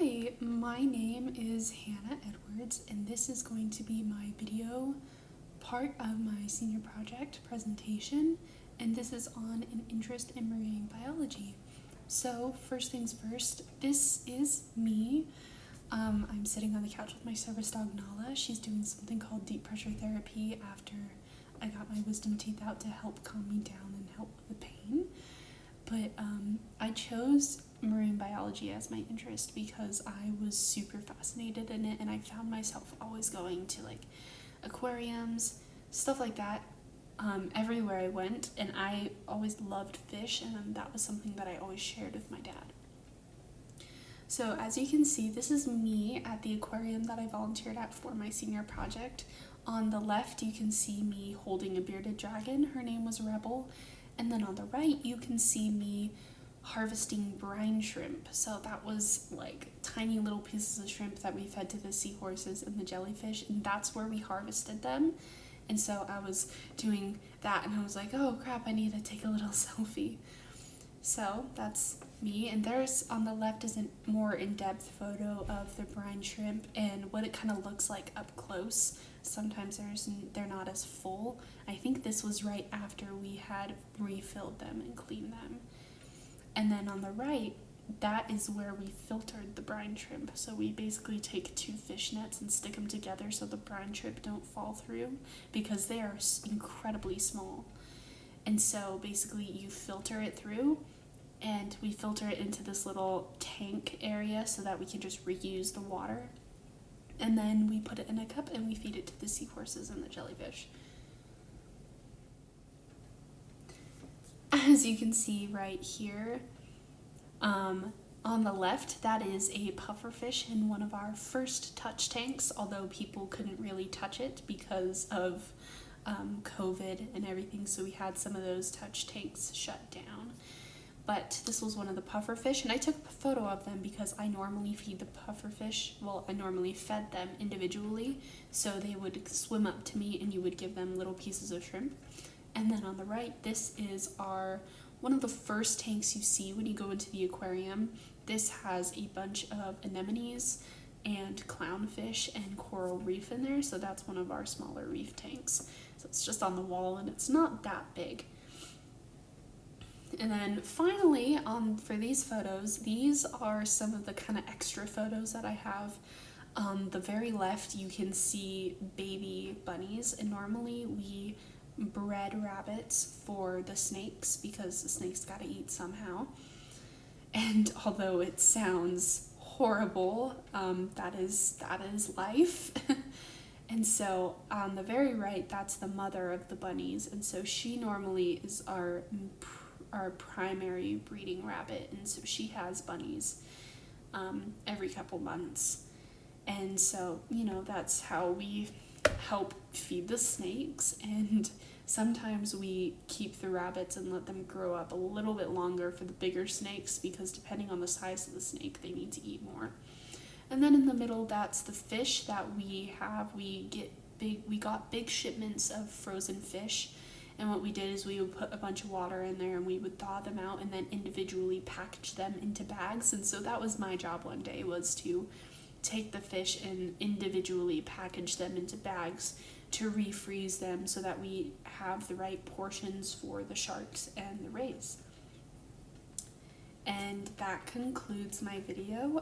Hi, my name is Hannah Edwards, and this is going to be my video part of my senior project presentation, and this is on an interest in marine biology. So first things first, this is me. I'm sitting on the couch with my service dog Nala. She's doing something called deep pressure therapy after I got my wisdom teeth out to help calm me down and help with the pain. But I chose marine biology as my interest because I was super fascinated in it, and I found myself always going to like aquariums, stuff like that, everywhere I went, and I always loved fish, and that was something that I always shared with my dad. So as you can see, this is me at the aquarium that I volunteered at for my senior project. On the left you can see me holding a bearded dragon. Her name was Rebel. And then on the right, you can see me harvesting brine shrimp. So that was like tiny little pieces of shrimp that we fed to the seahorses and the jellyfish, and that's where we harvested them. And so I was doing that, and I was like, oh crap, I need to take a little selfie. So that's me, and there's on the left is a more in-depth photo of the brine shrimp and what it kind of looks like up close. Sometimes they're not as full. I think this was right after we had refilled them and cleaned them. And then on the right, that is where we filtered the brine shrimp. So we basically take two fish nets and stick them together so the brine shrimp don't fall through, because they are incredibly small. And so basically you filter it through, and we filter it into this little tank area so that we can just reuse the water. And then we put it in a cup and we feed it to the seahorses and the jellyfish. As you can see right here, on the left, that is a pufferfish in one of our first touch tanks, although people couldn't really touch it because of COVID and everything, so we had some of those touch tanks shut down. But this was one of the pufferfish, and I took a photo of them because I normally feed the pufferfish, well, I normally fed them individually, so they would swim up to me and you would give them little pieces of shrimp. And then on the right, this is one of the first tanks you see when you go into the aquarium. This has a bunch of anemones and clownfish and coral reef in there, so that's one of our smaller reef tanks. So it's just on the wall and it's not that big. And then finally, for these photos, these are some of the kind of extra photos that I have. On the very left, you can see baby bunnies, and normally we bred rabbits for the snakes because the snakes gotta eat somehow. And although it sounds horrible, that is life. And so on the very right, that's the mother of the bunnies, and so she normally is our primary breeding rabbit, and so she has bunnies every couple months. And so, you know, that's how we help feed the snakes, and sometimes we keep the rabbits and let them grow up a little bit longer for the bigger snakes, because depending on the size of the snake, they need to eat more. And then in the middle, that's the fish that we have. We got big shipments of frozen fish. And what we did is we would put a bunch of water in there and we would thaw them out and then individually package them into bags. And so that was my job one day, was to take the fish and individually package them into bags to refreeze them so that we have the right portions for the sharks and the rays. And that concludes my video.